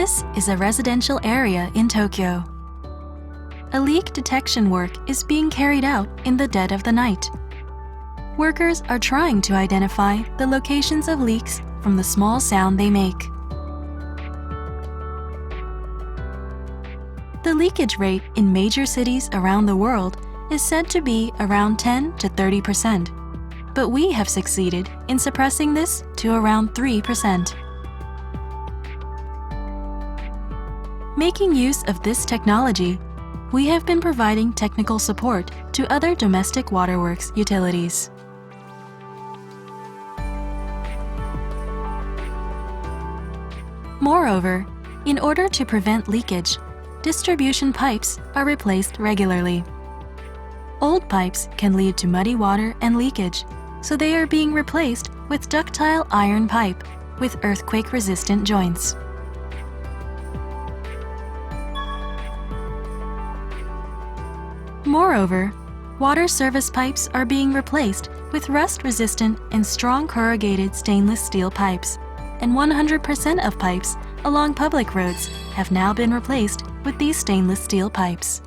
This is a residential area in Tokyo. A leak detection work is being carried out in the dead of the night. Workers are trying to identify the locations of leaks from the small sound they make. The leakage rate in major cities around the world is said to be around 10 to 30%, but we have succeeded in suppressing this to around 3%. Making use of this technology, we have been providing technical support to other domestic waterworks utilities. Moreover, in order to prevent leakage, distribution pipes are replaced regularly. Old pipes can lead to muddy water and leakage, so they are being replaced with ductile iron pipe with earthquake-resistant joints. Moreover, water service pipes are being replaced with rust-resistant and strong corrugated stainless steel pipes, and 100% of pipes along public roads have now been replaced with these stainless steel pipes.